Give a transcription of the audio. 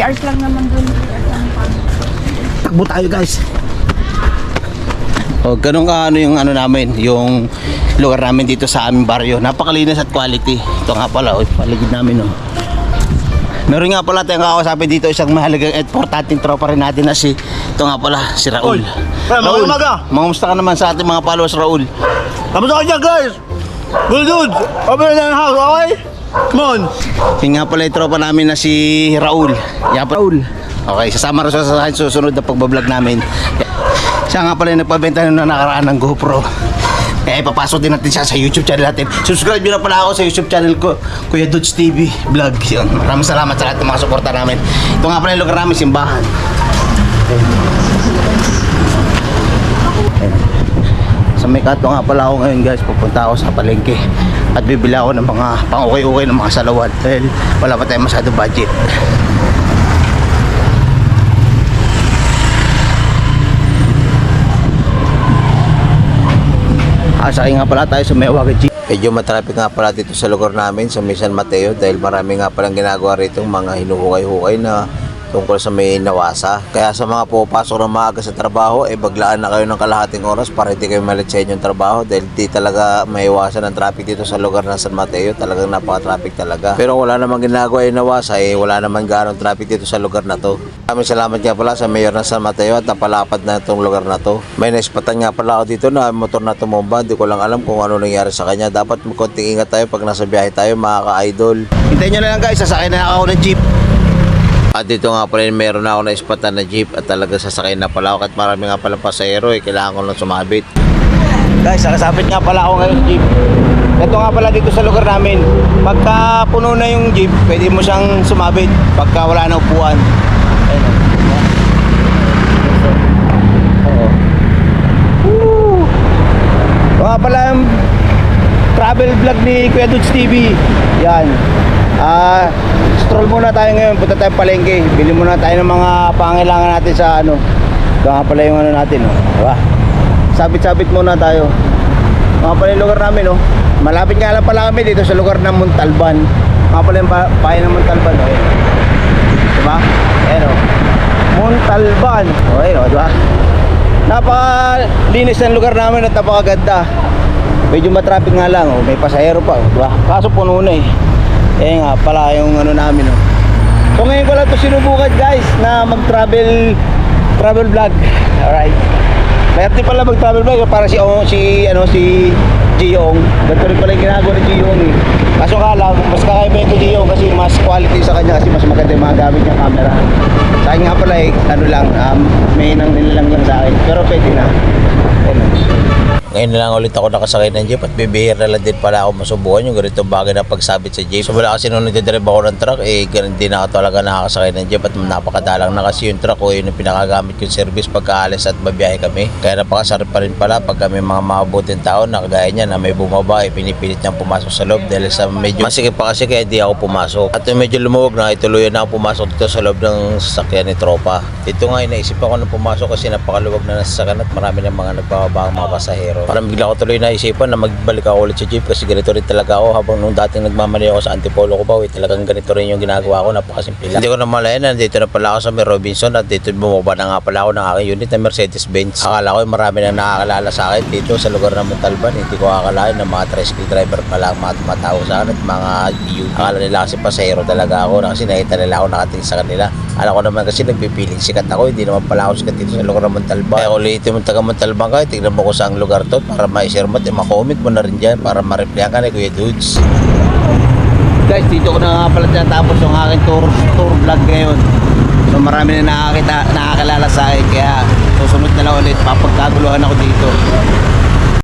Hours lang naman doon. Takbo tayo guys. O, ganun ka ano yung ano namin, yung lugar namin dito sa aming baryo. Napakalinis at quality. Ito nga pala, paligid namin oh. Meron nga pala tayong kakausapin dito isang mahalagang at importanteng tropa rin natin na si ito nga pala, si Raul. Raul, mangamusta ka naman sa ating mga followers, Raul? kamusta ka dyan guys? Good dude, open na ng house, okay? Come on. Yung nga pala yung tropa namin na si Raul. Yan pa Raul. Okay, sasama rin sa susunod na pagbablog namin. Siya nga pala yung nagpabenta na nakaraan ng GoPro. Eh, papasok din natin siya sa YouTube channel natin. Subscribe nyo na pala ako sa YouTube channel ko, Kuya Dudes TV Vlog. Yun. Maraming salamat sa lahat ng mga suporta namin. Ito nga pala yung lugar namin, simbahan. Sa may kanto nga pala ako ngayon guys, pupunta ako sa palengke at bibili ako ng mga pang-ukay-ukay ng mga salawan dahil wala pa tayong masyadong budget. Sakay nga pala tayo sa Mewaga Jeep. Medyo matraffic nga pala dito sa lugar namin sa San Mateo dahil marami nga palang ginagawa rito mga hinuhukay-hukay na tungkol sa may nawasa. Kaya sa mga pupasok ng maaga sa trabaho, baglaan na kayo ng kalahating oras para hindi kayo malit sa inyong trabaho dahil di talaga maiwasan ang traffic dito sa lugar ng San Mateo. Talagang napaka-traffic talaga. Pero wala namang ginagawa yung nawasa, wala namang ganong traffic dito sa lugar na to. Maraming salamat nga pala sa mayor ng San Mateo at napalapad na itong lugar na to. May naispatan nga pala ako dito na motor na tumumba. Hindi ko lang alam kung ano nangyari sa kanya. Dapat konting ingat tayo pag nasa biyahe tayo mga ka-idol. Hintayin nyo na lang guys, sasakay na ako ng jeep. At dito nga pala meron na ako na ispatan na jeep at talaga sasakay na pala ako at marami nga pala pasahero kailangan ko lang sumabit. Guys, nakasabit nga pala ako ngayon jeep. Ito nga pala dito sa lugar namin, pagka puno na yung jeep pwede mo siyang sumabit pagka wala na upuan. Ayun o. Ito nga pala yung travel vlog ni Kuya Dudes TV. Yan. Stroll muna tayo ngayon, punta tayo palengke. Bili muna tayo ng mga pangailangan natin sa ano. Ito nga pala yung ano natin, oh. Diba? Sabit-sabit muna tayo. Mga pala yung lugar namin, oh. Malapit nga lang pala kami dito sa lugar ng Montalban. Mga pala yung bayan ng Montalban, oh. Diba? Ayan, oh. Montalban. Oh, ayan, oh, diba? Napakalinis ng lugar namin at napakaganda. Medyo matraffic nga lang, oh. May pasahero pa, oh. Diba? Kaso puno na eh. Eh nga pala yung ano namin oh. So ngayon ko lang ito sinubukan guys na mag-travel vlog. Alright. Mayroon pala mag-travel vlog para si Giyong. Ganito rin pala yung ginagawa ni Giyong eh. Kaso nga lang, mas kakaiba yung kay Giyong kasi mas quality sa kanya kasi mas maganda yung mga gamit niyang camera. Sa akin nga pala eh, ano lang, may nang nilalang lang sa akin. Pero pwede na. Ngayon na lang ulit ako nakasakay ng jeep at bibihir na lang din pala ako masubukan yung ganitong bagay na pagsabit sa jeep. So wala kasi nung nagdadrive ako ng truck ganun din ako talaga nakakasakay ng jeep at napakadalang na kasi yung truck ko yun yung pinakagamit yung service pagkaalis at babiyahe kami. Kaya napakasarap pa rin pala pag kami mga mabuting tao na kagaya niya na may bumaba pinipilit niyang pumasok sa loob dahil sa medyo masikip pa kasi kaya di ako pumasok. At medyo lumuwag na ituluyan na ako pumasok dito sa loob ng sasakyan ni tropa. Dito nga inaisip ako na pumasok kasi napakaluwag na sasakyan at marami ng mga nagbababa mga pasahero. Parang bigla ko tuloy naisipan na magbalik ako ulit sa jeep kasi ganito rin talaga ako habang nung dating nagmamali ako sa Antipolo ko ba talagang ganito rin yung ginagawa ko, napakasimple lang. Hindi ko na malayan na dito na pala ako sa may Robinson at dito bumaba na nga pala ako ng aking unit na Mercedes-Benz. Akala ko marami na nakakalala sa akin dito sa lugar ng Montalban. Hindi ko akalain na mga tricycle driver pala ang mga tumatao sa akin at mga youth. Akala nila kasi pasahero talaga ako kasi nakita nila ako nakatingin sa kanila. Alam ko naman kasi nagpipiling sikat ako, hindi naman pala ako sikat dito sa lugar ng Montalban. Kaya ulitin mo taga Montalban ka, tignan mo ko sa lugar to para ma-share mo at ma-comment mo na rin dyan para ma-replyan ka ni Kuya Dudes. Guys, dito ko na nga pala tinatapos yung aking tour vlog ngayon. So marami na nakakilala sa akin kaya susunod na lang ulit papagkaguluhan ako dito.